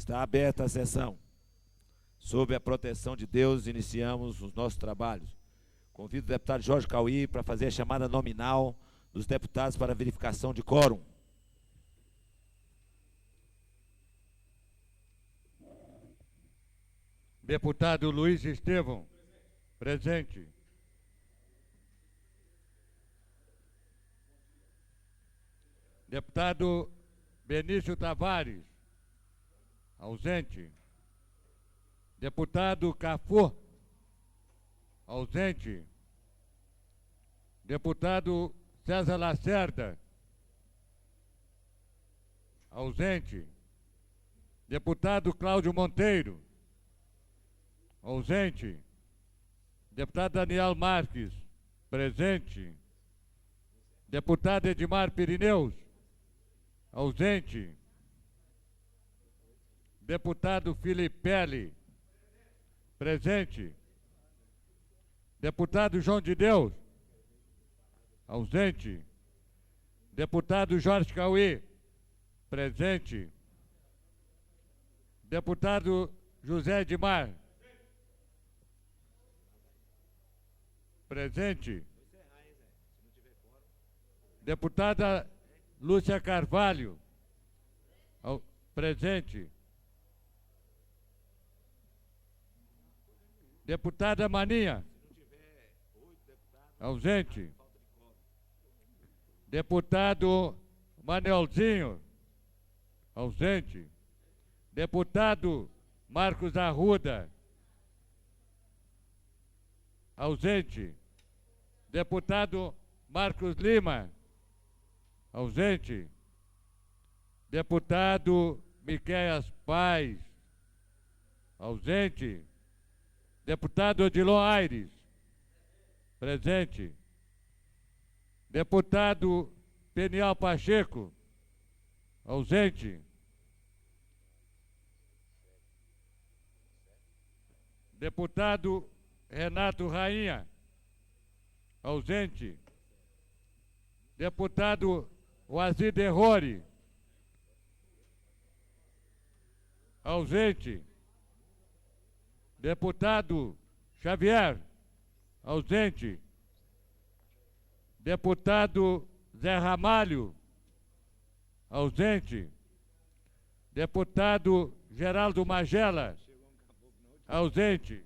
Está aberta a sessão. Sob a proteção de Deus, iniciamos os nossos trabalhos. Convido o deputado Jorge Cauí para fazer a chamada nominal dos deputados para verificação de quórum. Deputado Luiz Estevão, presente. Deputado Benício Tavares, ausente. Deputado Cafu, ausente. Deputado César Lacerda, ausente. Deputado Cláudio Monteiro, ausente. Deputado Daniel Marques, presente. Deputado Edmar Pirineus, ausente. Deputado Filipelli, presente. Deputado João de Deus, ausente. Deputado Jorge Cauí, presente. Deputado José Edmar, presente. Deputada Lúcia Carvalho, presente. Deputada Maninha, ausente. Deputado Manelzinho, ausente. Deputado Marcos Arruda, ausente. Deputado Marcos Lima, ausente. Deputado Miqueias Paz, ausente. Deputado Odilon Aires, presente. Deputado Peniel Pacheco, ausente. Deputado Renato Rainha, ausente. Deputado Wazir Derrori, ausente. Deputado Xavier, ausente. Deputado Zé Ramalho, ausente. Deputado Geraldo Magela, ausente.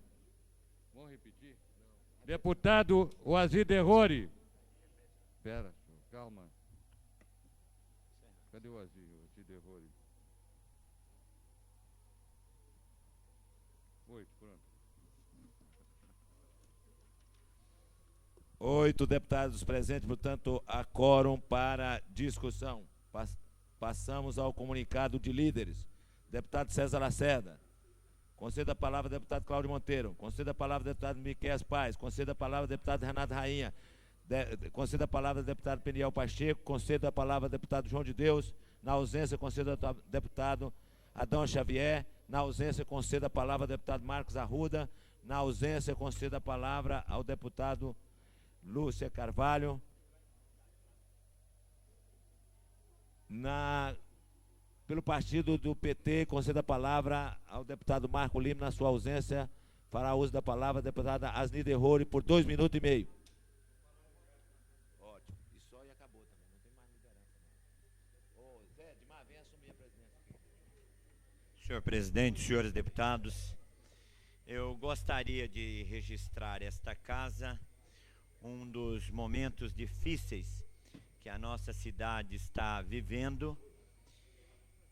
Vamos repetir? Deputado Wazir Derrori. Espera, calma. Cadê o Wazir Derrori? Oito, pronto. 8 deputados presentes, portanto, há quórum para discussão. Passamos ao comunicado de líderes. Deputado César Lacerda. Conceda a palavra ao deputado Cláudio Monteiro. Conceda a palavra ao deputado Miqueias Paz. Conceda a palavra ao deputado Renato Rainha. Conceda a palavra ao deputado Peniel Pacheco. Conceda a palavra ao deputado João de Deus. Na ausência, conceda ao deputado Adão Xavier. Na ausência, conceda a palavra ao deputado Marcos Arruda. Na ausência, conceda a palavra ao deputado Lúcia Carvalho. Pelo partido do PT, conceda a palavra ao deputado Marco Lima. Na sua ausência, fará uso da palavra a deputada Asni Derrori por 2 minutos e meio. Ótimo. E só e acabou também. Não tem mais liderança. Ô, Zé, Edmar, vem assumir a presidência aqui. Senhor presidente, senhores deputados, eu gostaria de registrar esta casa um dos momentos difíceis que a nossa cidade está vivendo,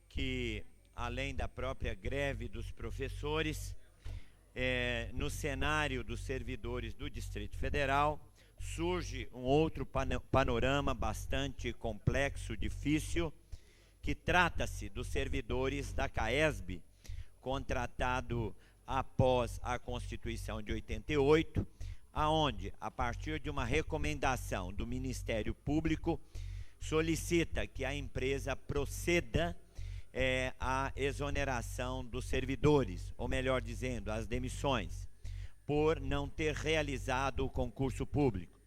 que além da própria greve dos professores, no cenário dos servidores do Distrito Federal, surge um outro panorama bastante complexo, difícil, que trata-se dos servidores da CAESB, contratado após a Constituição de 88, aonde, a partir de uma recomendação do Ministério Público, solicita que a empresa proceda à exoneração dos servidores, ou melhor dizendo, as demissões, por não ter realizado o concurso público.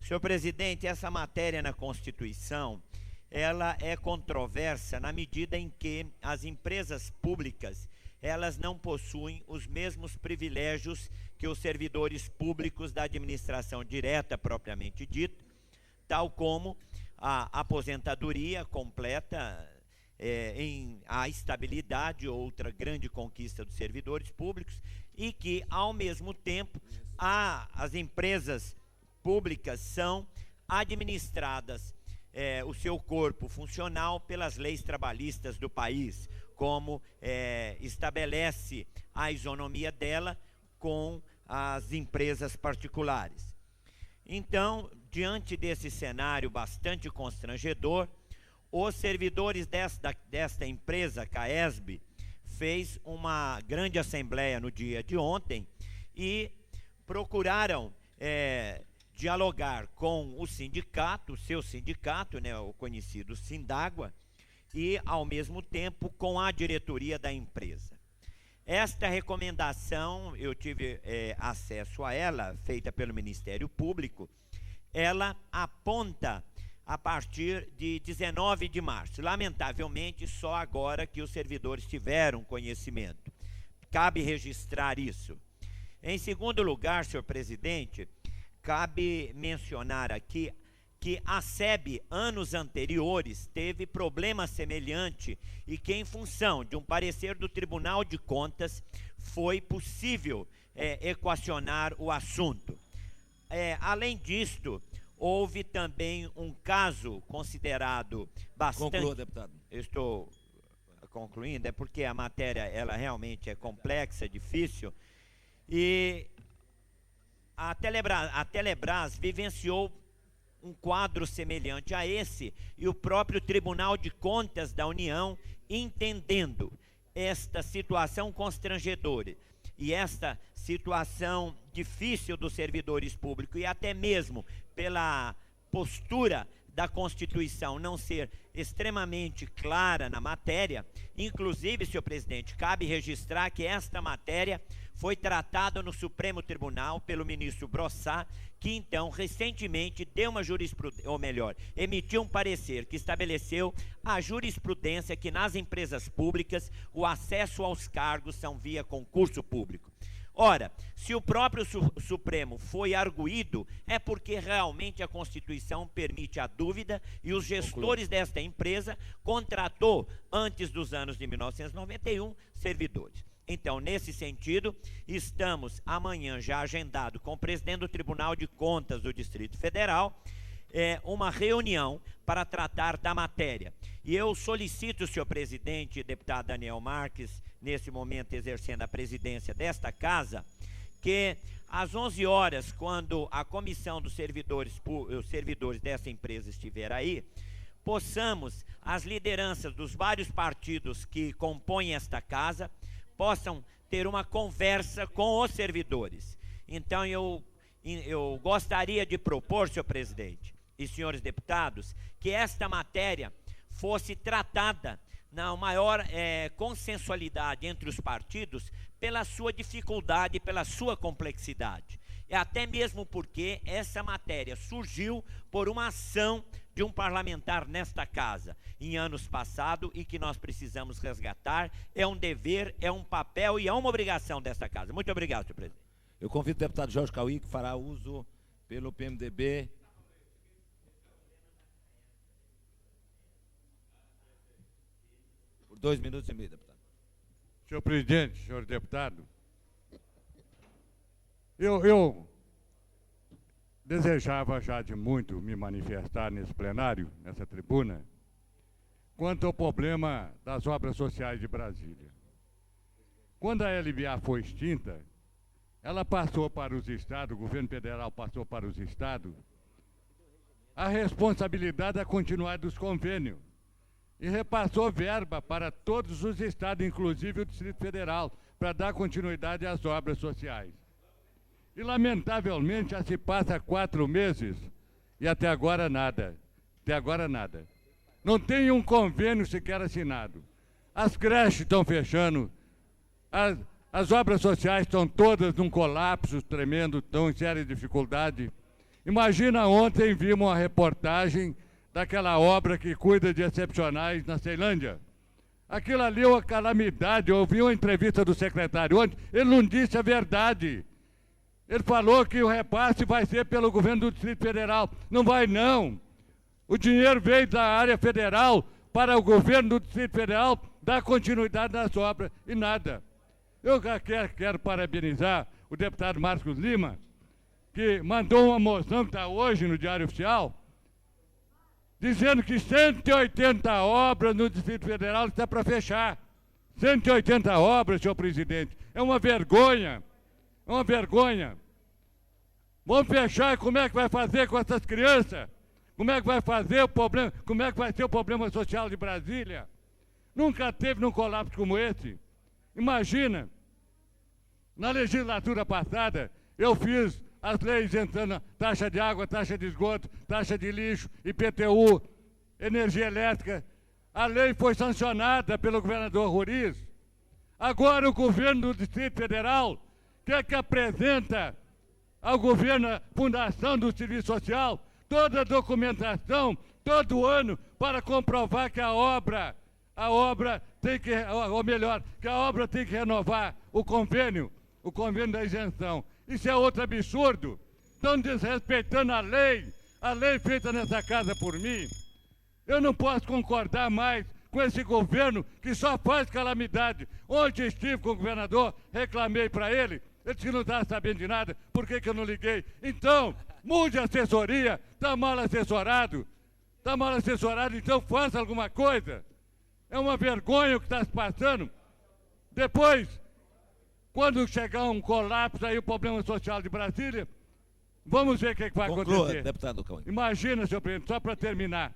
Senhor presidente, essa matéria na Constituição, ela é controversa na medida em que as empresas públicas, elas não possuem os mesmos privilégios que os servidores públicos da administração direta propriamente dita, tal como a aposentadoria completa, a estabilidade, outra grande conquista dos servidores públicos, e que, ao mesmo tempo, as empresas públicas são administradas, o seu corpo funcional, pelas leis trabalhistas do país, como estabelece a isonomia dela com as empresas particulares. Então, diante desse cenário bastante constrangedor, os servidores desta empresa, CAESB, fez uma grande assembleia no dia de ontem e procuraram dialogar com o sindicato, seu sindicato, né, o conhecido Sindágua, e, ao mesmo tempo, com a diretoria da empresa. Esta recomendação, eu tive acesso a ela, feita pelo Ministério Público, ela aponta a partir de 19 de março. Lamentavelmente, só agora que os servidores tiveram conhecimento. Cabe registrar isso. Em segundo lugar, senhor presidente, cabe mencionar aqui que a SEB, anos anteriores, teve problema semelhante e que, em função de um parecer do Tribunal de Contas, foi possível equacionar o assunto. Além disto, houve também um caso considerado bastante... Conclua, deputado. Eu estou concluindo, é porque a matéria ela realmente é complexa, difícil, e a Telebrás vivenciou um quadro semelhante a esse, e o próprio Tribunal de Contas da União, entendendo esta situação constrangedora e esta situação difícil dos servidores públicos, e até mesmo pela postura da Constituição não ser extremamente clara na matéria, inclusive, senhor presidente, cabe registrar que esta matéria foi tratada no Supremo Tribunal pelo ministro Brossat, que então recentemente deu uma jurisprudência, ou melhor, emitiu um parecer que estabeleceu a jurisprudência que nas empresas públicas o acesso aos cargos são via concurso público. Ora, se o próprio Supremo foi arguído, é porque realmente a Constituição permite a dúvida e os gestores desta empresa contratou, antes dos anos de 1991, servidores. Então, nesse sentido, estamos amanhã já agendado com o presidente do Tribunal de Contas do Distrito Federal, uma reunião para tratar da matéria. E eu solicito, senhor presidente, deputado Daniel Marques, nesse momento exercendo a presidência desta casa, que às 11 horas, quando a comissão dos servidores dessa empresa estiver aí, possamos, as lideranças dos vários partidos que compõem esta casa, possam ter uma conversa com os servidores. Então, eu gostaria de propor, senhor presidente e senhores deputados, que esta matéria fosse tratada na maior consensualidade entre os partidos, pela sua dificuldade, pela sua complexidade. E até mesmo porque essa matéria surgiu por uma ação de um parlamentar nesta casa, em anos passados, e que nós precisamos resgatar. É um dever, é um papel e é uma obrigação desta casa. Muito obrigado, senhor presidente. Eu convido o deputado Jorge Cauí, que fará uso pelo PMDB. Por 2 minutos e meio, deputado. Senhor presidente, senhor deputado, eu desejava já de muito me manifestar nesse plenário, nessa tribuna, quanto ao problema das obras sociais de Brasília. Quando a LBA foi extinta, ela passou para os estados, o governo federal passou para os estados, a responsabilidade da continuidade dos convênios, e repassou verba para todos os estados, inclusive o Distrito Federal, para dar continuidade às obras sociais. E, lamentavelmente, já se passa 4 meses e até agora nada. Até agora nada. Não tem um convênio sequer assinado. As creches estão fechando, as obras sociais estão todas num colapso tremendo, estão em séria dificuldade. Imagina, ontem vimos uma reportagem daquela obra que cuida de excepcionais na Ceilândia. Aquilo ali é uma calamidade. Eu ouvi uma entrevista do secretário ontem, ele não disse a verdade. Ele falou que o repasse vai ser pelo governo do Distrito Federal. Não vai, não. O dinheiro veio da área federal para o governo do Distrito Federal dar continuidade nas obras e nada. Eu quero parabenizar o deputado Marcos Lima, que mandou uma moção que está hoje no Diário Oficial, dizendo que 180 obras no Distrito Federal está para fechar. 180 obras, senhor presidente. É uma vergonha. É uma vergonha. Vamos fechar, e como é que vai fazer com essas crianças? Como é que vai fazer o problema? Como é que vai ser o problema social de Brasília? Nunca teve num colapso como esse. Imagina, na legislatura passada, eu fiz as leis entrando, taxa de água, taxa de esgoto, taxa de lixo, IPTU, energia elétrica. A lei foi sancionada pelo governador Roriz. Agora o governo do Distrito Federal quer que apresenta ao governo a Fundação do Serviço Social toda a documentação, todo ano, para comprovar que a obra tem que, ou melhor, que a obra tem que renovar o convênio da isenção. Isso é outro absurdo. Estão desrespeitando a lei feita nessa casa por mim. Eu não posso concordar mais com esse governo que só faz calamidade. Ontem estive com o governador, reclamei para ele, ele disse que não estava sabendo de nada, por que eu não liguei? Então, mude a assessoria, está mal assessorado, então faça alguma coisa. É uma vergonha o que está se passando. Depois, quando chegar um colapso aí, o problema social de Brasília, vamos ver o que vai acontecer. Deputado Cauê. Imagina, senhor presidente, só para terminar.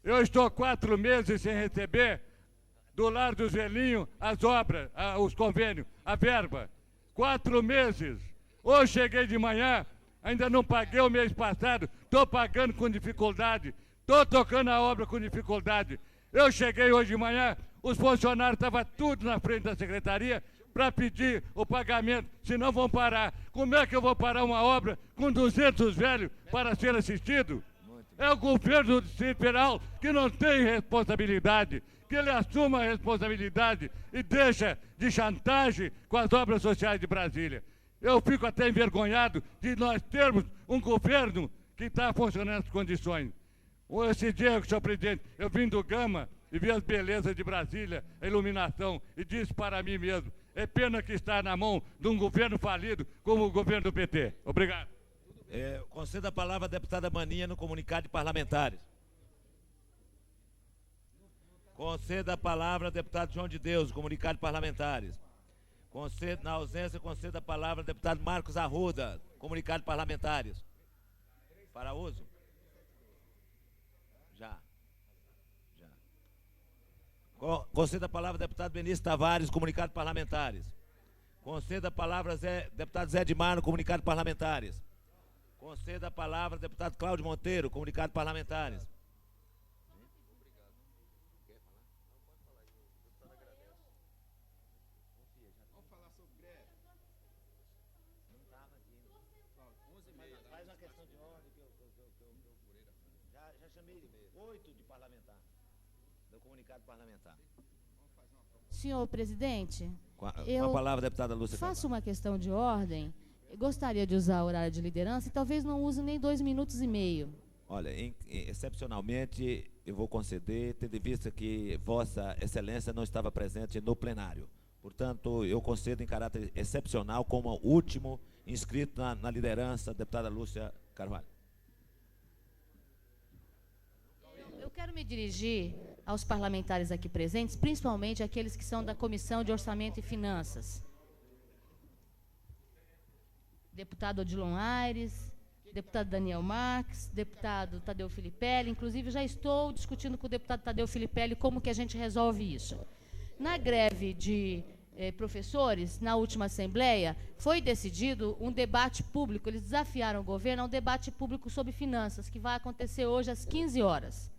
Eu estou 4 meses sem receber do Lar dos Velhinhos as obras, os convênios, a verba. 4 meses. Hoje cheguei de manhã, ainda não paguei o mês passado, estou pagando com dificuldade, estou tocando a obra com dificuldade. Eu cheguei hoje de manhã, os funcionários estavam tudo na frente da secretaria para pedir o pagamento, senão vão parar. Como é que eu vou parar uma obra com 200 velhos para ser assistido? É o governo do Distrito Federal que não tem responsabilidade, que ele assuma a responsabilidade e deixa de chantagem com as obras sociais de Brasília. Eu fico até envergonhado de nós termos um governo que está funcionando nas condições. Esse dia, senhor presidente, eu vim do Gama e vi as belezas de Brasília, a iluminação, e disse para mim mesmo, é pena que está na mão de um governo falido como o governo do PT. Obrigado. Conceda a palavra à deputada Maninha no comunicado de parlamentares. Conceda a palavra ao deputado João de Deus, comunicado de parlamentares. Na ausência, conceda a palavra ao deputado Marcos Arruda, comunicado de parlamentares. Para uso? Já. Conceda a palavra ao deputado Benício Tavares, comunicado de parlamentares. Conceda a palavra ao deputado Zé Edmar, no comunicado de parlamentares. Conceda a palavra ao deputado Cláudio Monteiro, comunicado de parlamentares. Faz uma questão de ordem que eu já chamei 8 de parlamentar, do comunicado parlamentar. Senhor presidente, Com a palavra, deputada Lúcia. Faço uma questão de ordem. Eu gostaria de usar o horário de liderança e talvez não use nem 2 minutos e meio. Olha, excepcionalmente, eu vou conceder, tendo em vista que Vossa Excelência não estava presente no plenário. Portanto, eu concedo em caráter excepcional como último inscrito na liderança, a deputada Lúcia Carvalho. Eu quero me dirigir aos parlamentares aqui presentes, principalmente aqueles que são da Comissão de Orçamento e Finanças. Deputado Odilon Aires, deputado Daniel Marques, deputado Tadeu Filipelli, inclusive já estou discutindo com o deputado Tadeu Filipelli como que a gente resolve isso. Na greve de professores, na última Assembleia, foi decidido um debate público, eles desafiaram o governo a um debate público sobre finanças, que vai acontecer hoje às 15 horas.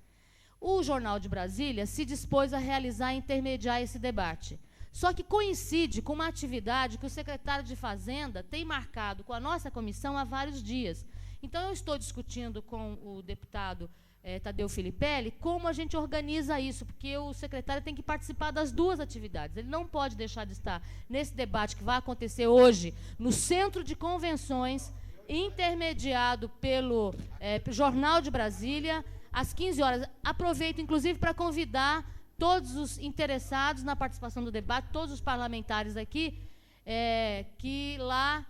O Jornal de Brasília se dispôs a realizar e intermediar esse debate. Só que coincide com uma atividade que o secretário de Fazenda tem marcado com a nossa comissão há vários dias. Então, eu estou discutindo com o deputado Tadeu Filipelli, como a gente organiza isso, porque o secretário tem que participar das duas atividades. Ele não pode deixar de estar nesse debate que vai acontecer hoje no Centro de Convenções, intermediado pelo Jornal de Brasília, às 15 horas. Aproveito, inclusive, para convidar todos os interessados na participação do debate, todos os parlamentares aqui, que lá,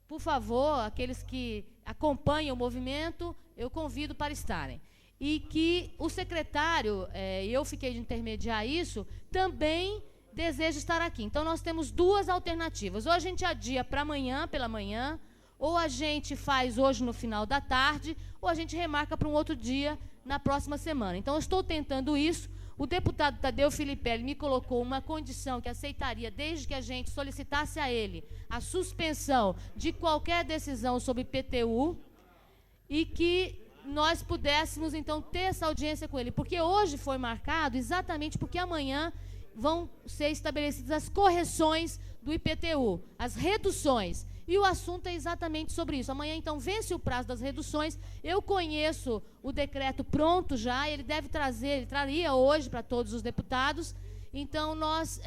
por favor, aqueles que acompanham o movimento, eu convido para estarem. E que o secretário, eu fiquei de intermediar isso, também deseja estar aqui. Então, nós temos duas alternativas. Ou a gente adia para amanhã, pela manhã, ou a gente faz hoje no final da tarde, ou a gente remarca para um outro dia na próxima semana. Então, eu estou tentando isso. O deputado Tadeu Filipelli me colocou uma condição que aceitaria, desde que a gente solicitasse a ele a suspensão de qualquer decisão sobre IPTU e que nós pudéssemos, então, ter essa audiência com ele. Porque hoje foi marcado exatamente porque amanhã vão ser estabelecidas as correções do IPTU, as reduções. E o assunto é exatamente sobre isso. Amanhã, então, vence o prazo das reduções. Eu conheço o decreto pronto já, ele deve trazer, ele traria hoje para todos os deputados. Então, nós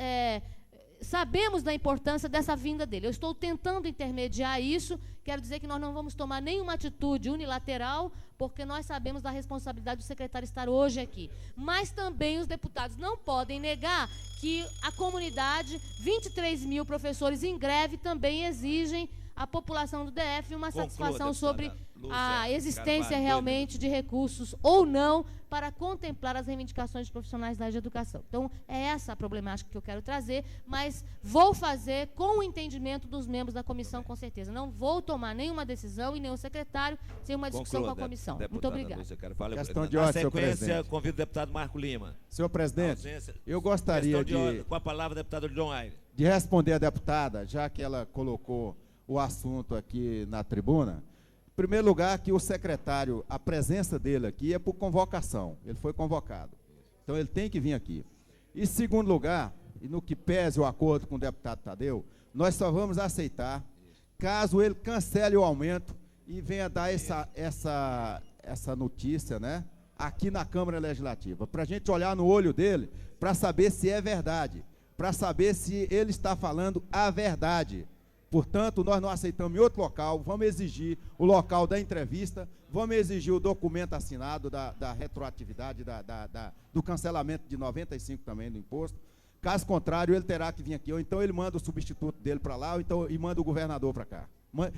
sabemos da importância dessa vinda dele. Eu estou tentando intermediar isso. Quero dizer que nós não vamos tomar nenhuma atitude unilateral, porque nós sabemos da responsabilidade do secretário estar hoje aqui. Mas também os deputados não podem negar que a comunidade, 23 mil professores em greve, também exigem à população do DF uma satisfação sobre a existência realmente de recursos ou não para contemplar as reivindicações dos profissionais da área de educação. Então, é essa a problemática que eu quero trazer, mas vou fazer com o entendimento dos membros da comissão, com certeza. Não vou tomar nenhuma decisão e nem o secretário sem uma discussão com a comissão. Muito obrigado. Questão de ordem, senhor presidente. Convido o deputado Marco Lima. Senhor presidente, eu gostaria com a palavra, deputado John Aires. De responder à deputada, já que ela colocou o assunto aqui na tribuna. Em primeiro lugar, que o secretário, a presença dele aqui é por convocação. Ele foi convocado. Então, ele tem que vir aqui. E, em segundo lugar, e no que pese o acordo com o deputado Tadeu, nós só vamos aceitar caso ele cancele o aumento e venha dar essa notícia, né, aqui na Câmara Legislativa, para a gente olhar no olho dele, para saber se é verdade, para saber se ele está falando a verdade. Portanto, nós não aceitamos em outro local, vamos exigir o local da entrevista, vamos exigir o documento assinado da retroatividade, do cancelamento de 95 também do imposto. Caso contrário, ele terá que vir aqui, ou então ele manda o substituto dele para lá, ou então e manda o governador para cá.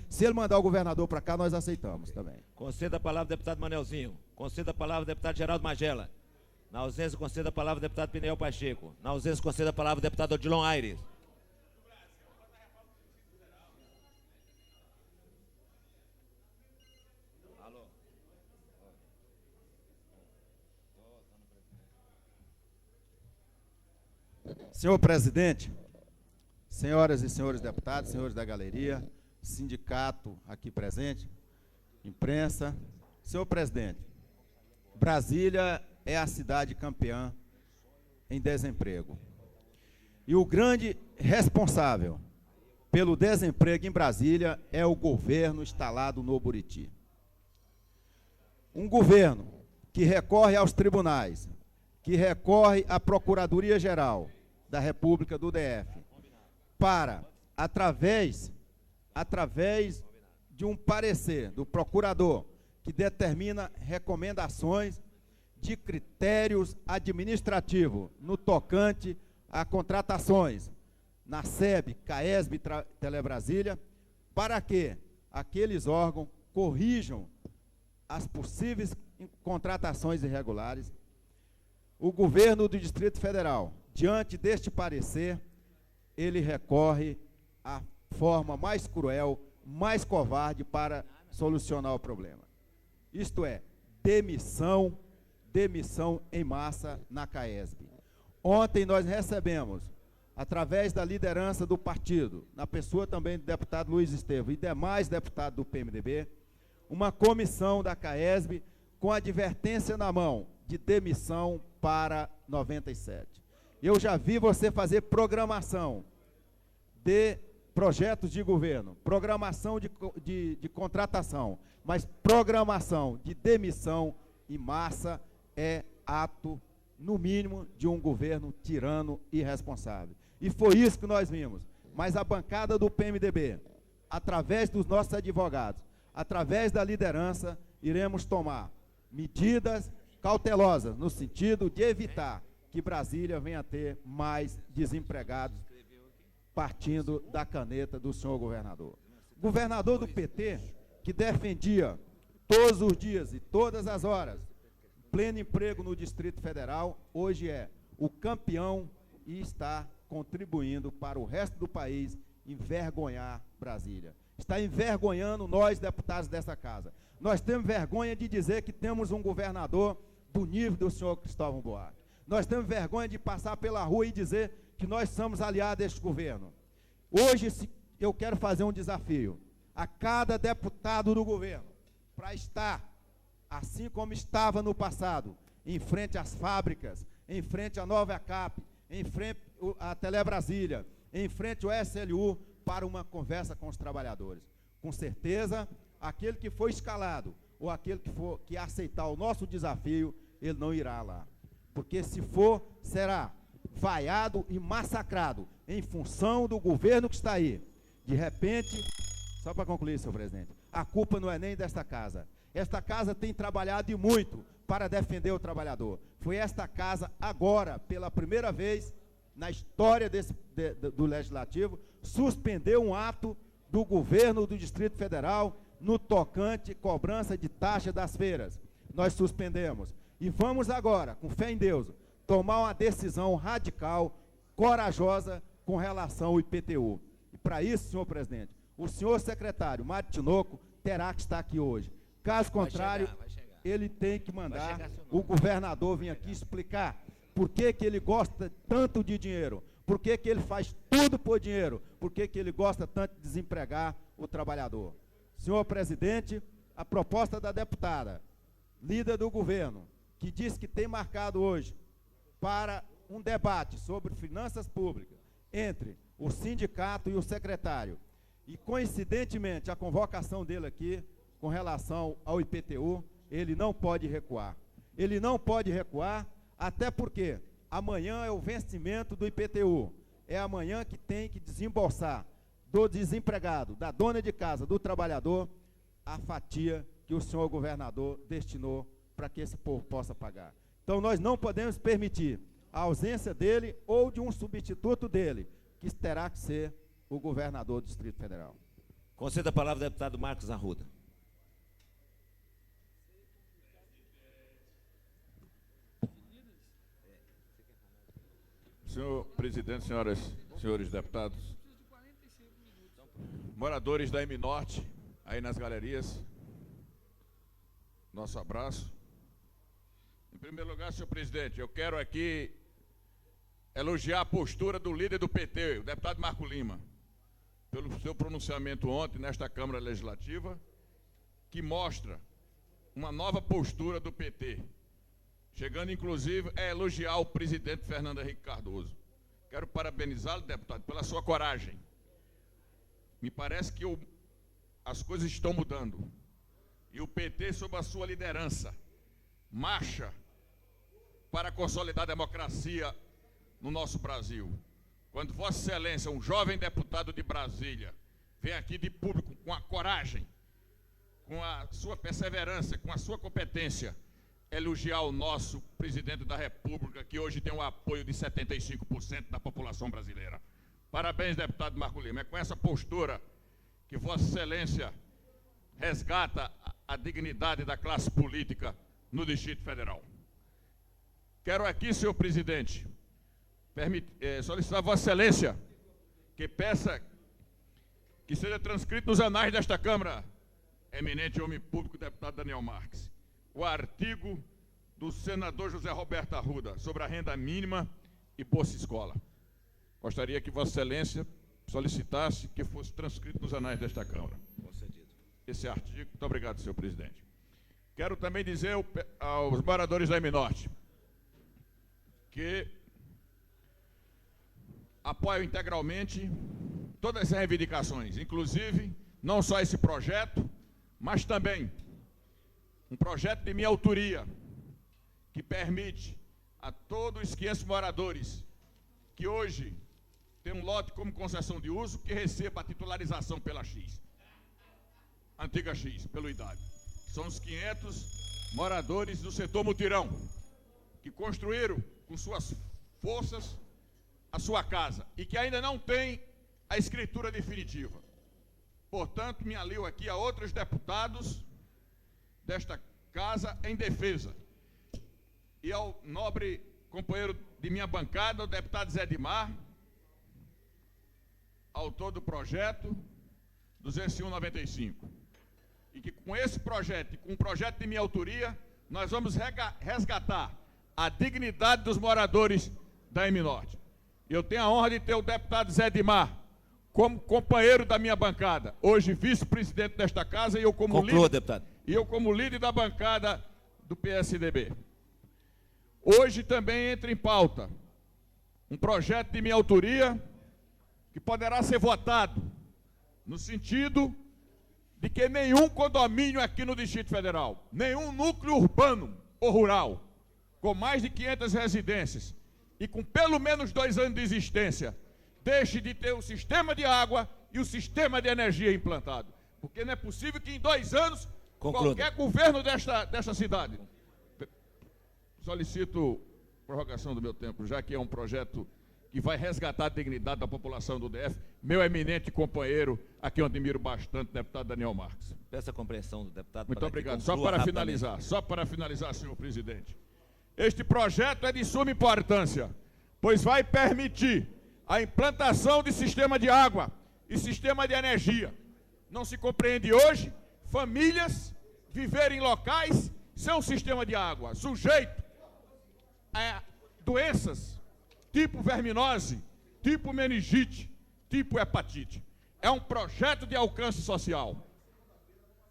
Se ele mandar o governador para cá, nós aceitamos também. Conceda a palavra ao deputado Manelzinho. Conceda a palavra ao deputado Geraldo Magela. Na ausência, conceda a palavra ao deputado Pinel Pacheco. Na ausência, conceda a palavra ao deputado Odilon Aires. Senhor presidente, senhoras e senhores deputados, senhores da galeria, sindicato aqui presente, imprensa. Senhor presidente, Brasília é a cidade campeã em desemprego. E o grande responsável pelo desemprego em Brasília é o governo instalado no Buriti. Um governo que recorre aos tribunais, que recorre à Procuradoria-Geral da República do DF, para, através de um parecer do procurador, que determina recomendações de critérios administrativos no tocante a contratações na SEB, CAESB, Telebrasília, para que aqueles órgãos corrijam as possíveis contratações irregulares. O governo do Distrito Federal, diante deste parecer, ele recorre à forma mais cruel, mais covarde para solucionar o problema. Isto é, demissão em massa na CAESB. Ontem nós recebemos, através da liderança do partido, na pessoa também do deputado Luiz Estevam e demais deputados do PMDB, uma comissão da CAESB com advertência na mão de demissão para 97. Eu já vi você fazer programação de projetos de governo, programação de contratação, mas programação de demissão em massa é ato, no mínimo, de um governo tirano e irresponsável. E foi isso que nós vimos. Mas a bancada do PMDB, através dos nossos advogados, através da liderança, iremos tomar medidas cautelosas no sentido de evitar que Brasília venha a ter mais desempregados partindo da caneta do senhor governador. Governador do PT, que defendia todos os dias e todas as horas pleno emprego no Distrito Federal, hoje é o campeão e está contribuindo para o resto do país envergonhar Brasília. Está envergonhando nós, deputados dessa casa. Nós temos vergonha de dizer que temos um governador do nível do senhor Cristóvão Buarque. Nós temos vergonha de passar pela rua e dizer que nós somos aliados deste governo. Hoje eu quero fazer um desafio a cada deputado do governo para estar, assim como estava no passado, em frente às fábricas, em frente à Nova Cap, em frente à Telebrasília, em frente ao SLU, para uma conversa com os trabalhadores. Com certeza, aquele que foi escalado ou aquele que aceitar o nosso desafio, ele não irá lá. Porque se for, será vaiado e massacrado em função do governo que está aí. De repente, só para concluir, senhor presidente, a culpa não é nem desta casa. Esta casa tem trabalhado e muito para defender o trabalhador. Foi esta casa agora, pela primeira vez na história do Legislativo, suspendeu um ato do governo do Distrito Federal no tocante cobrança de taxa das feiras. Nós suspendemos. E vamos agora, com fé em Deus, tomar uma decisão radical, corajosa, com relação ao IPTU. E para isso, senhor presidente, o senhor secretário Mário Tinoco terá que estar aqui hoje. Caso contrário, vai chegar. Ele tem que mandar o governador vir aqui explicar por que ele gosta tanto de dinheiro, por que ele faz tudo por dinheiro, por que ele gosta tanto de desempregar o trabalhador. Senhor presidente, a proposta da deputada, líder do governo, que diz que tem marcado hoje para um debate sobre finanças públicas entre o sindicato e o secretário, e coincidentemente a convocação dele aqui com relação ao IPTU, ele não pode recuar. Ele não pode recuar, até porque amanhã é o vencimento do IPTU. É amanhã que tem que desembolsar do desempregado, da dona de casa, do trabalhador, a fatia que o senhor governador destinou para que esse povo possa pagar. Então nós não podemos permitir a ausência dele ou de um substituto dele, que terá que ser o governador do Distrito Federal. Conceda a palavra ao deputado Marcos Arruda. Senhor presidente, senhoras e senhores deputados, moradores da M Norte, aí nas galerias, nosso abraço. Em primeiro lugar, senhor presidente, eu quero aqui elogiar a postura do líder do PT, o deputado Marco Lima, pelo seu pronunciamento ontem nesta Câmara Legislativa, que mostra uma nova postura do PT, chegando inclusive a elogiar o presidente Fernando Henrique Cardoso. Quero parabenizá-lo, deputado, pela sua coragem. Me parece que as coisas estão mudando. E o PT, sob a sua liderança, marcha para consolidar a democracia no nosso Brasil. Quando Vossa Excelência, um jovem deputado de Brasília, vem aqui de público com a coragem, com a sua perseverança, com a sua competência, elogiar o nosso presidente da República, que hoje tem o apoio de 75% da população brasileira. Parabéns, deputado Marco Lima. É com essa postura que Vossa Excelência resgata a dignidade da classe política no Distrito Federal. Quero aqui, senhor presidente, solicitar a Vossa Excelência que peça que seja transcrito nos anais desta Câmara, eminente homem público, deputado Daniel Marques, o artigo do senador José Roberto Arruda sobre a renda mínima e Bolsa Escola. Gostaria que Vossa Excelência solicitasse que fosse transcrito nos anais desta Câmara. Concedido. Esse artigo. Muito obrigado, senhor presidente. Quero também dizer aos moradores da M Norte que apoio integralmente todas as reivindicações, inclusive não só esse projeto, mas também um projeto de minha autoria, que permite a todos os 500 moradores que hoje tem um lote como concessão de uso, que receba a titularização pela X, antiga X, pelo IDAB. São os 500 moradores do setor Mutirão, que construíram com suas forças a sua casa e que ainda não tem a escritura definitiva. Portanto, me alio aqui a outros deputados desta casa em defesa. E ao nobre companheiro de minha bancada, o deputado Zé Edmar, autor do projeto 201/95. E que com esse projeto, e com o projeto de minha autoria, nós vamos resgatar a dignidade dos moradores da M-Norte. Eu tenho a honra de ter o deputado Zé Edmar como companheiro da minha bancada, hoje vice-presidente desta casa, e eu como Conclua, deputado. E eu como líder da bancada do PSDB. Hoje também entra em pauta um projeto de minha autoria que poderá ser votado no sentido de que nenhum condomínio aqui no Distrito Federal, nenhum núcleo urbano ou rural, com mais de 500 residências e com pelo menos 2 anos de existência, deixe de ter o sistema de água e o sistema de energia implantado. Porque não é possível que em 2 anos, qualquer governo desta cidade... Solicito prorrogação do meu tempo, já que é um projeto que vai resgatar a dignidade da população do DF, meu eminente companheiro, a quem eu admiro bastante, deputado Daniel Marques. Peço a compreensão do deputado. Muito obrigado. Só para finalizar, senhor presidente. Este projeto é de suma importância, pois vai permitir a implantação de sistema de água e sistema de energia. Não se compreende hoje famílias viverem em locais sem um sistema de água, sujeito a doenças tipo verminose, tipo meningite, tipo hepatite. É um projeto de alcance social.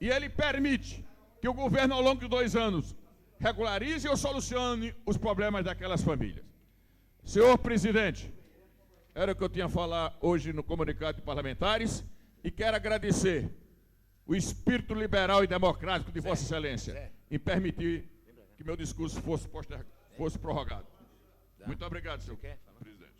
E ele permite que o governo, ao longo de 2 anos, regularize ou solucione os problemas daquelas famílias. Senhor presidente, era o que eu tinha a falar hoje no comunicado de parlamentares, e quero agradecer o espírito liberal e democrático de Vossa Excelência em permitir que meu discurso fosse prorrogado. Muito obrigado, senhor presidente.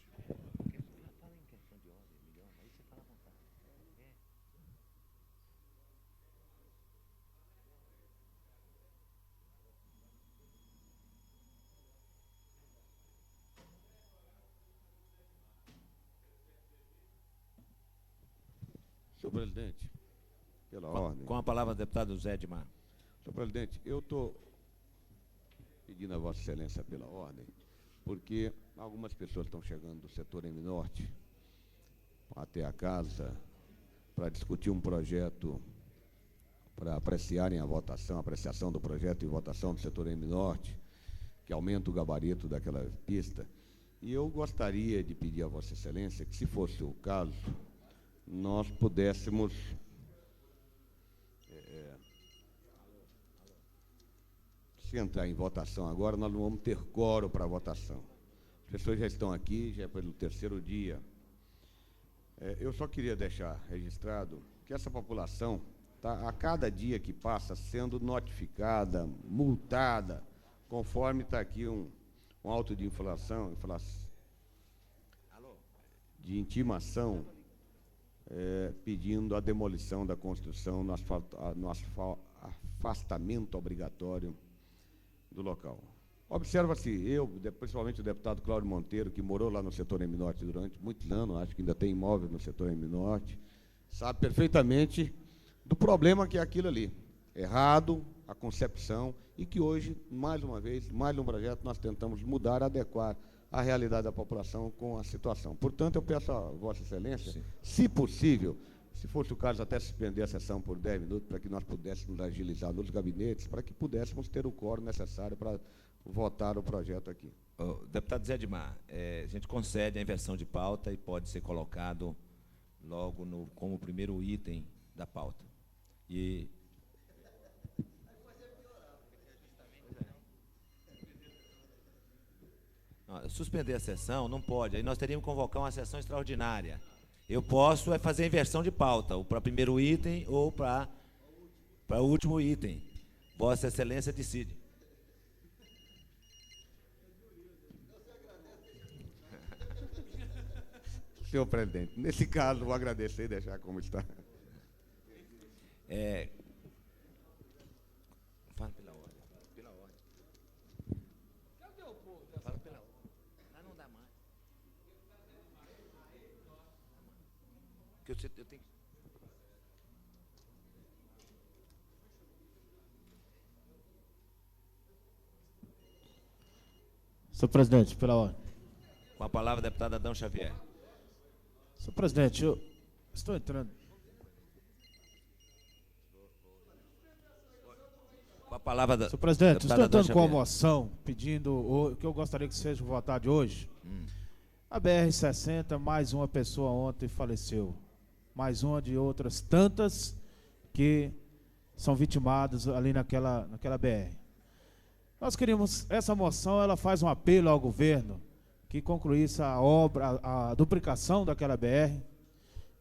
Senhor presidente, pela ordem. Com a palavra, o deputado Zé Edmar. Senhor presidente, eu estou pedindo a Vossa Excelência pela ordem, porque algumas pessoas estão chegando do setor M-Norte até a casa para discutir um projeto, para apreciarem a apreciação do projeto e votação do setor M-Norte, que aumenta o gabarito daquela pista. E eu gostaria de pedir a Vossa Excelência que, se fosse o caso, nós pudéssemos se entrar em votação agora, nós não vamos ter quórum para votação. As pessoas já estão aqui, já é pelo 3º dia. Eu só queria deixar registrado que essa população está, a cada dia que passa, sendo notificada, multada, conforme está aqui um auto de de intimação, pedindo a demolição da construção no afastamento obrigatório do local. Observa-se, principalmente o deputado Cláudio Monteiro, que morou lá no setor M-Norte durante muitos anos, acho que ainda tem imóvel no setor M-Norte, sabe perfeitamente do problema que é aquilo ali. Errado, a concepção, e que hoje, mais uma vez, mais um projeto, nós tentamos mudar, adequar a realidade da população com a situação. Portanto, eu peço a Vossa Excelência, sim, se possível, se fosse o caso, até suspender a sessão por 10 minutos, para que nós pudéssemos agilizar nos gabinetes, para que pudéssemos ter o quórum necessário para votar o projeto aqui. Deputado Zé Edmar, a gente concede a inversão de pauta e pode ser colocado logo como primeiro item da pauta. E suspender a sessão não pode, aí nós teríamos que convocar uma sessão extraordinária. Eu posso fazer a inversão de pauta, ou para o primeiro item ou para o último item. Vossa Excelência decide. Senhor presidente, nesse caso, vou agradecer e deixar como está. Fala pela ordem. Pela ordem. Cadê o povo? Fala pela ordem. Lá não dá mais. Que eu tenho. Senhor presidente, pela ordem. Com a palavra, deputado Adão Xavier. Senhor presidente, eu estou entrando. Com a palavra, Senhor presidente, deputado estou Adão entrando com a Xavier. moção pedindo o que eu gostaria que seja votado hoje. A BR-60, mais uma pessoa ontem faleceu. Mais uma de outras tantas que são vitimadas ali naquela BR. Nós queríamos, essa moção, ela faz um apelo ao governo que concluísse a obra, a duplicação daquela BR,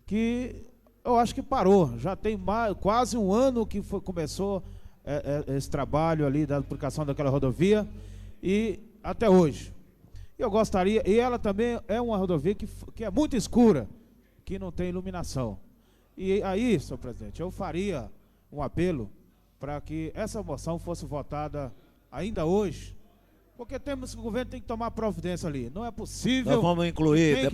que eu acho que parou. Já tem quase um ano que começou esse trabalho ali da duplicação daquela rodovia e até hoje. Eu gostaria, e ela também é uma rodovia que é muito escura, que não tem iluminação. E aí, senhor presidente, eu faria um apelo para que essa moção fosse votada ainda hoje, porque o governo tem que tomar providência ali. Não é possível. Nós vamos incluir,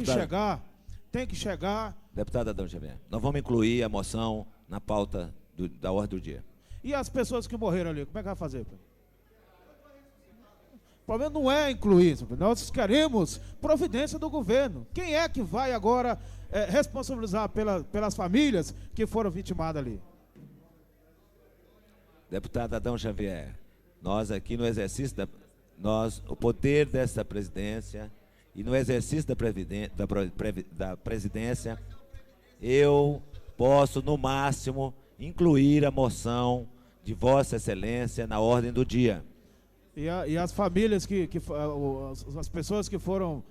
tem que chegar. Deputado Adão Xavier, nós vamos incluir a moção na pauta da ordem do dia. E as pessoas que morreram ali, como é que vai fazer? O problema não é incluir, nós queremos providência do governo. Quem é que vai agora responsabilizar pelas famílias que foram vitimadas ali? Deputado Adão Xavier, nós aqui no exercício o poder dessa presidência e no exercício da presidência, eu posso, no máximo, incluir a moção de Vossa Excelência na ordem do dia. E as famílias as pessoas que foram,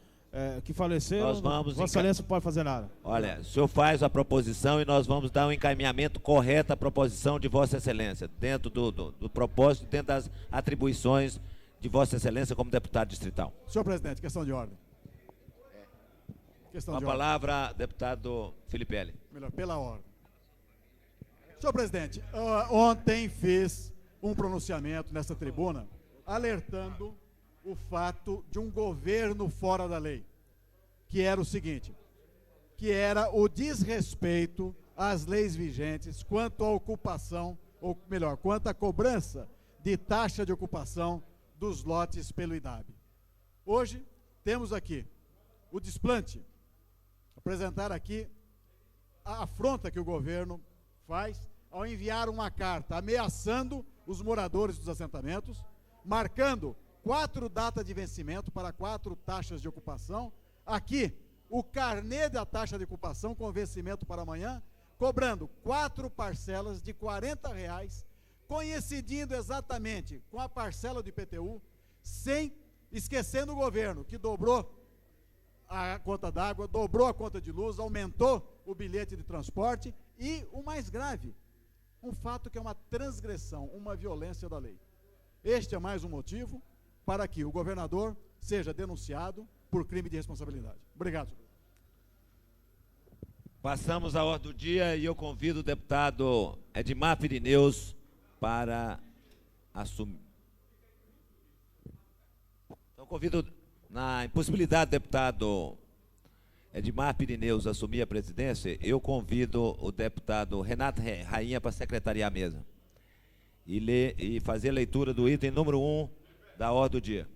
que faleceram, Vossa Excelência não pode fazer nada. Olha, o senhor faz a proposição e nós vamos dar um encaminhamento correto à proposição de Vossa Excelência, dentro do propósito, dentro das atribuições de Vossa Excelência como deputado distrital. Senhor presidente, questão de ordem. Com a palavra, deputado Filipelli. Melhor, pela ordem. Senhor presidente, ontem fiz um pronunciamento nessa tribuna alertando o fato de um governo fora da lei, que era o seguinte, que era o desrespeito às leis vigentes quanto à ocupação, ou melhor, quanto à cobrança de taxa de ocupação dos lotes pelo INAB. Hoje temos aqui o desplante, apresentar aqui a afronta que o governo faz ao enviar uma carta ameaçando os moradores dos assentamentos, marcando 4 datas de vencimento para 4 taxas de ocupação, aqui o carnê da taxa de ocupação com vencimento para amanhã, cobrando 4 parcelas de R$40, coincidindo exatamente com a parcela do IPTU, sem esquecendo o governo, que dobrou a conta d'água, dobrou a conta de luz, aumentou o bilhete de transporte e, o mais grave, um fato que é uma transgressão, uma violência da lei. Este é mais um motivo para que o governador seja denunciado por crime de responsabilidade. Obrigado, senhor. Passamos à ordem do dia e eu convido o deputado Edmar Pirineus para assumir. Então, convido, na impossibilidade do deputado Edmar Pirineus assumir a presidência, eu convido o deputado Renato Rainha para secretariar a mesa e fazer a leitura do item número 1 da ordem do dia.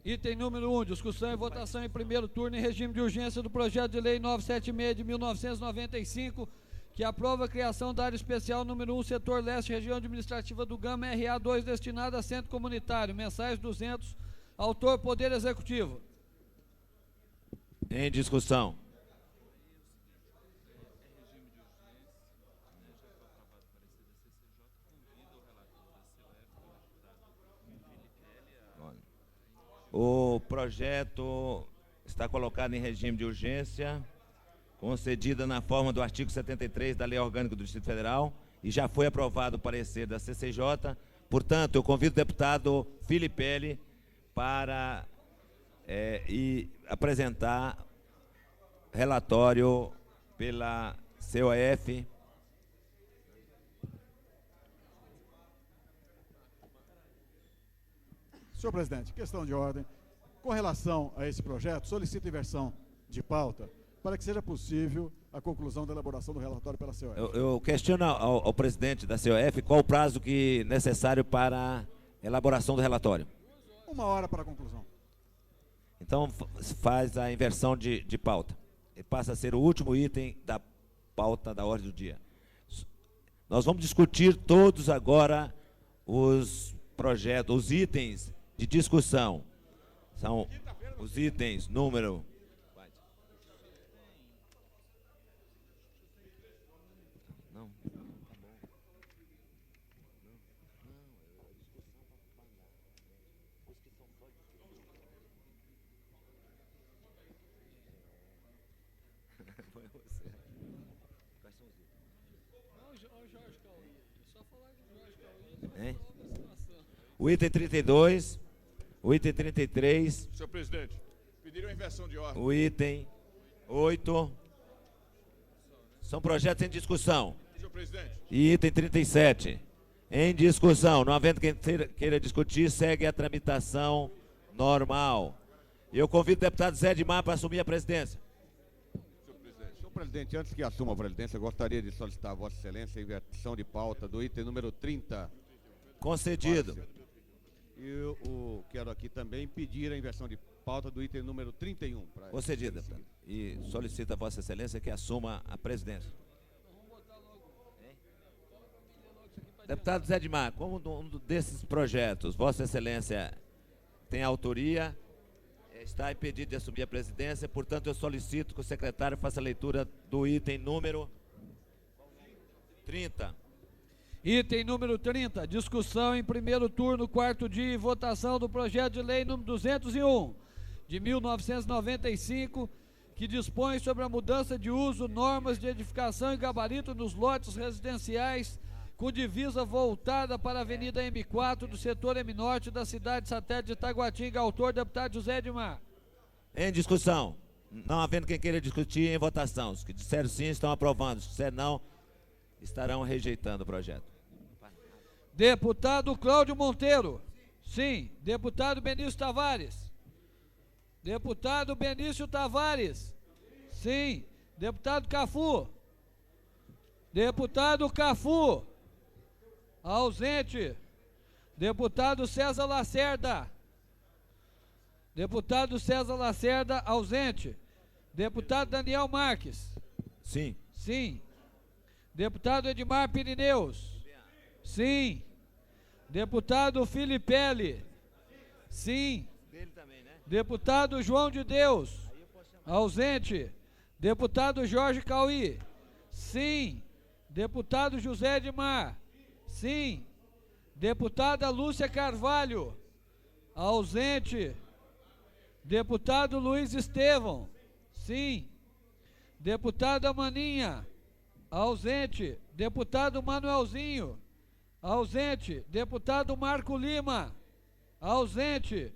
Item número 1, discussão e votação em primeiro turno em regime de urgência do projeto de lei 976 de 1995, que aprova a criação da área especial número 1, setor leste, região administrativa do Gama, RA2, destinada a centro comunitário, mensais 200, autor Poder Executivo. Em discussão. O projeto está colocado em regime de urgência, concedida na forma do artigo 73 da Lei Orgânica do Distrito Federal, e já foi aprovado o parecer da CCJ. Portanto, eu convido o deputado Filipelli para apresentar relatório pela COF. Senhor presidente, questão de ordem. Com relação a esse projeto, solicito inversão de pauta para que seja possível a conclusão da elaboração do relatório pela COF. Eu questiono ao presidente da COF qual o prazo necessário para a elaboração do relatório. 1 hora para a conclusão. Então, faz a inversão de pauta. Ele passa a ser o último item da pauta da ordem do dia. Nós vamos discutir todos agora os projetos, os itens de discussão. São os itens número... Não, tá bom. Foi você. Quais são os itens? Não, Jorge Cauí. É só falar com o Jorge Cauí. Hein? O item 32, o item 33. Senhor presidente, pediram a inversão de ordem. O item 8. São projetos em discussão. Senhor presidente. E item 37. Em discussão. Não havendo quem queira discutir, segue a tramitação normal. Eu convido o deputado Zé Edmar para assumir a presidência. Senhor presidente, antes que assuma a presidência, eu gostaria de solicitar a Vossa Excelência a inversão de pauta do item número 30. Concedido. E eu quero aqui também pedir a inversão de pauta do item número 31. Concedido, deputado. E solicito a Vossa Excelência que assuma a presidência. Deputado Zé Edmar, como um desses projetos, Vossa Excelência tem autoria, está impedido de assumir a presidência, portanto eu solicito que o secretário faça a leitura do item número 30. Item número 30, discussão em primeiro turno, quarto dia e votação do projeto de lei número 201, de 1995, que dispõe sobre a mudança de uso, normas de edificação e gabarito nos lotes residenciais com divisa voltada para a Avenida M4 do setor M-Norte da cidade satélite de Taguatinga. Autor, deputado José Edmar. Em discussão. Não havendo quem queira discutir, em votação. Os que disseram sim estão aprovando, os que disseram não estarão rejeitando o projeto. Deputado Cláudio Monteiro. Sim. Deputado Benício Tavares. Deputado Benício Tavares. Sim. Deputado Cafu. Deputado Cafu. Ausente. Deputado César Lacerda. Deputado César Lacerda, ausente. Deputado Daniel Marques. Sim. Sim. Deputado Edmar Pirineus. Sim. Deputado Filipelli. Sim. Deputado João de Deus. Ausente. Deputado Jorge Cauí. Sim. Deputado José Edmar. Sim. Deputada Lúcia Carvalho. Ausente. Deputado Luiz Estevão. Sim. Deputada Maninha. Ausente. Deputado Manuelzinho. Ausente. Deputado Marco Lima. Ausente.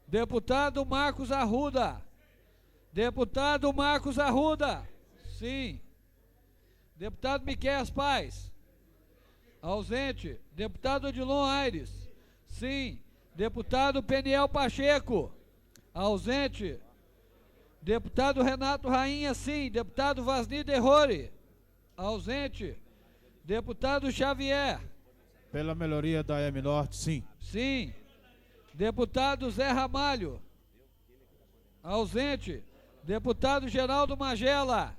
Deputado Marcos Arruda. Deputado Marcos Arruda. Sim. Deputado Miqueias Paz. Ausente. Deputado Odilon Aires. Sim. Deputado Peniel Pacheco. Ausente. Deputado Renato Rainha, sim. Deputado Vasni Derrori. Ausente. Deputado Xavier. Pela melhoria da M-Norte, sim. Sim. Deputado Zé Ramalho. Ausente. Deputado Geraldo Magela.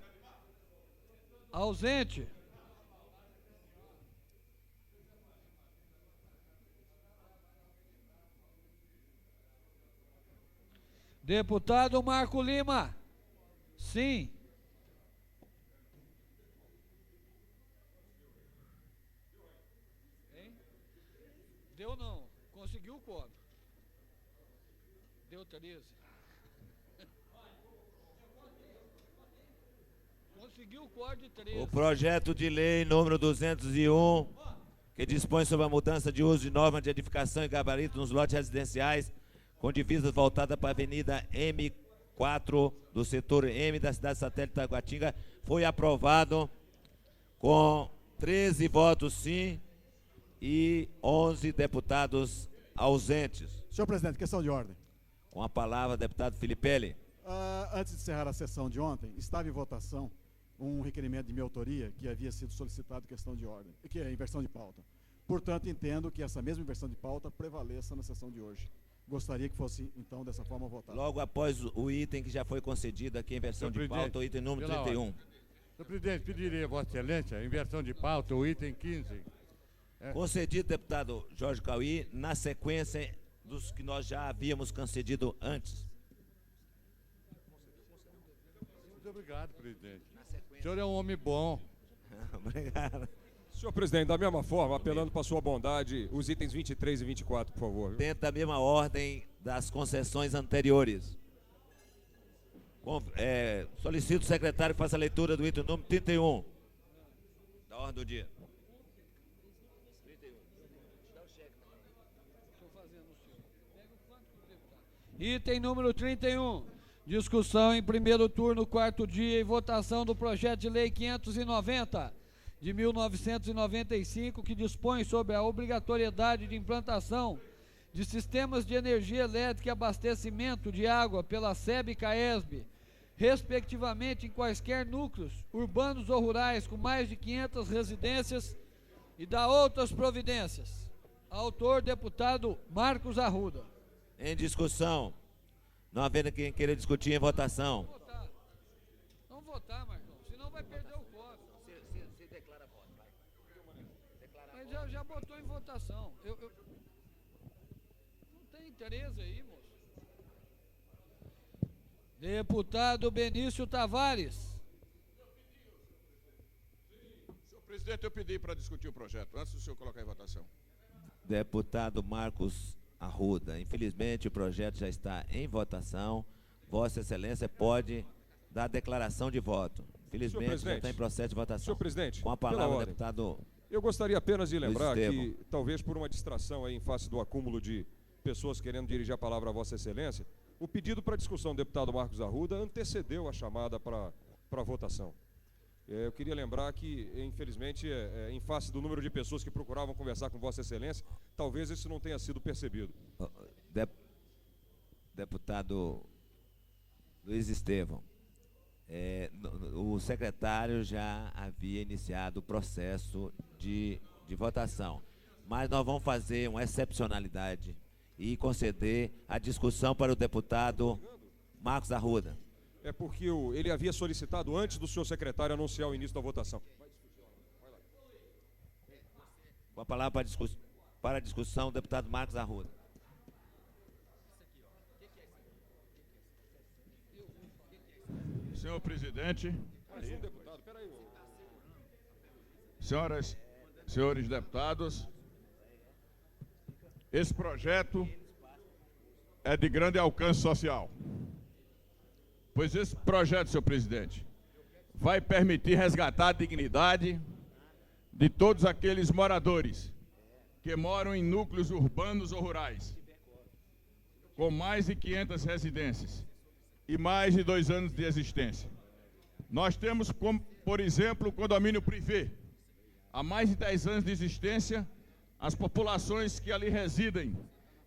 Ausente. Deputado Marco Lima. Sim. Hein? Deu não. Conseguiu o quórum. Deu 13. Conseguiu o código de 13. O projeto de lei número 201, que dispõe sobre a mudança de uso de norma de edificação e gabarito nos lotes residenciais com divisas voltadas para a Avenida M4 do setor M da cidade satélite Taguatinga, foi aprovado com 13 votos sim e 11 deputados ausentes. Senhor presidente, questão de ordem. Com a palavra, deputado Filipelli. Antes de encerrar a sessão de ontem, estava em votação um requerimento de minha autoria que havia sido solicitado questão de ordem, que é inversão de pauta. Portanto, entendo que essa mesma inversão de pauta prevaleça na sessão de hoje. Gostaria que fosse, então, dessa forma votado. Logo após o item que já foi concedido aqui, inversão de pauta, o item número 31. Senhor presidente, pediria a Vossa Excelência, inversão de pauta, o item 15. Concedido, deputado Jorge Cauí, na sequência dos que nós já havíamos concedido antes. Muito obrigado, presidente. O senhor é um homem bom. Obrigado. Senhor presidente, da mesma forma, apelando para a sua bondade, os itens 23 e 24, por favor. Viu? Dentro da mesma ordem das concessões anteriores. Solicito o secretário que faça a leitura do item número 31 da ordem do dia. Item número 31. Discussão em primeiro turno, quarto dia e votação do projeto de lei 590 de 1995, que dispõe sobre a obrigatoriedade de implantação de sistemas de energia elétrica e abastecimento de água pela SEB e CAESB, respectivamente em quaisquer núcleos urbanos ou rurais com mais de 500 residências e da outras providências. Autor, deputado Marcos Arruda. Em discussão. Não havendo quem queira discutir em votação. Vamos votar, Marcão, senão vai perder o quórum. Se declara voto, vai. Mas já botou em votação. Não tem interesse aí, moço. Deputado Benício Tavares. Senhor presidente, eu pedi para discutir o projeto, antes do senhor colocar em votação. Deputado Marcos Arruda, infelizmente o projeto já está em votação. Vossa Excelência pode dar declaração de voto. Infelizmente já está em processo de votação. Senhor presidente, com a palavra, deputado. Eu gostaria apenas de lembrar que, talvez por uma distração aí em face do acúmulo de pessoas querendo dirigir a palavra a Vossa Excelência, o pedido para discussão do deputado Marcos Arruda antecedeu a chamada para a votação. Eu queria lembrar que, infelizmente, em face do número de pessoas que procuravam conversar com Vossa Excelência, talvez isso não tenha sido percebido. Deputado Luiz Estevão, o secretário já havia iniciado o processo de votação, mas nós vamos fazer uma excepcionalidade e conceder a discussão para o deputado Marcos Arruda. É porque ele havia solicitado antes do senhor secretário anunciar o início da votação. Com a palavra para a discussão, o deputado Marcos Arruda. Senhor presidente, senhoras, senhores deputados, esse projeto é de grande alcance social. Pois esse projeto, senhor presidente, vai permitir resgatar a dignidade de todos aqueles moradores que moram em núcleos urbanos ou rurais, com mais de 500 residências e mais de 2 anos de existência. Nós temos, como, por exemplo, o condomínio privê. Há mais de 10 anos de existência, as populações que ali residem,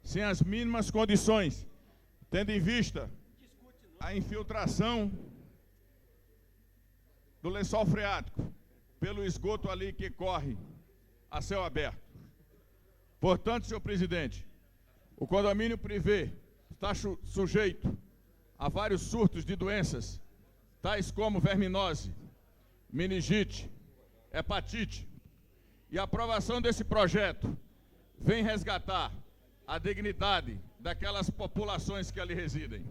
sem as mínimas condições, tendo em vista a infiltração do lençol freático pelo esgoto ali que corre a céu aberto. Portanto, senhor presidente, o condomínio privê está sujeito a vários surtos de doenças, tais como verminose, meningite, hepatite, e a aprovação desse projeto vem resgatar a dignidade daquelas populações que ali residem.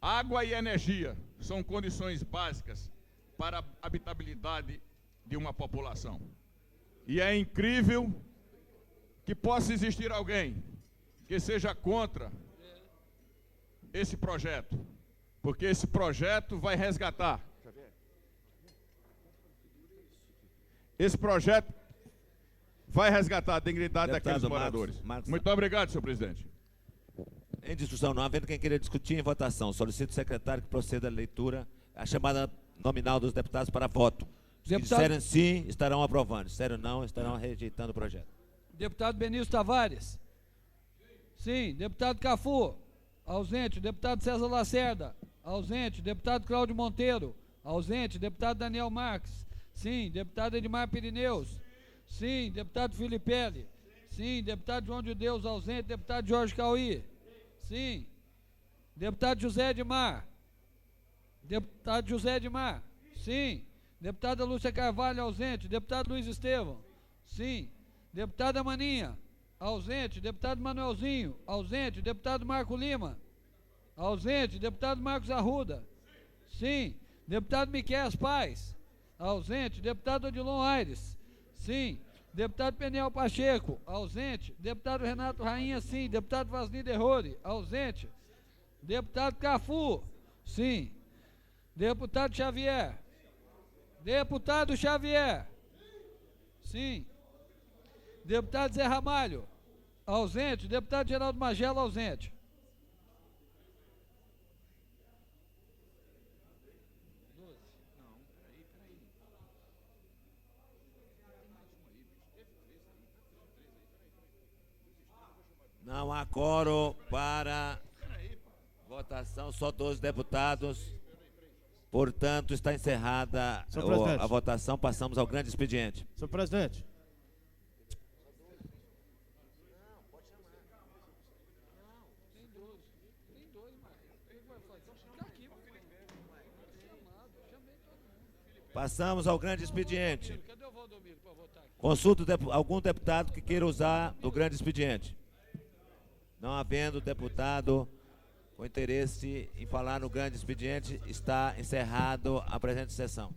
Água e energia são condições básicas para a habitabilidade de uma população. E é incrível que possa existir alguém que seja contra esse projeto, porque esse projeto vai resgatar. Esse projeto vai resgatar a dignidade daqueles moradores. Muito obrigado, senhor presidente. Em discussão, não havendo quem queira discutir, em votação. Solicito ao secretário que proceda à leitura, a chamada nominal dos deputados para voto. Se disserem sim, estarão aprovando. Se disserem não, estarão rejeitando o projeto. Deputado Benício Tavares. Sim. Deputado Cafu. Ausente. Deputado César Lacerda. Ausente. Deputado Cláudio Monteiro. Ausente. Deputado Daniel Marques. Sim. Deputado Edmar Pirineus. Sim. Deputado Filipelli. Sim. Deputado João de Deus. Ausente. Deputado Jorge Cauí. Sim. Deputado José Edmar. Deputado José Edmar. Sim. Deputada Lúcia Carvalho, ausente. Deputado Luiz Estevão. Sim. Deputada Maninha. Ausente. Deputado Manuelzinho. Ausente. Deputado Marco Lima. Ausente. Deputado Marcos Arruda. Sim. Deputado Miquel Paz. Ausente. Deputado Odilon Aires. Sim. Deputado Peniel Pacheco. Ausente. Deputado Renato Rainha. Sim. Deputado Vasni Derrore. Ausente. Deputado Cafu. Sim. Deputado Xavier. Deputado Xavier. Sim. Deputado Zé Ramalho. Ausente. Deputado Geraldo Magela, ausente. Não há quórum para votação, só 12 deputados. Portanto, está encerrada a votação. Passamos ao grande expediente. Senhor presidente. Passamos ao grande expediente. Consulto algum deputado que queira usar do grande expediente. Não havendo deputado com interesse em falar no grande expediente, está encerrado a presente sessão.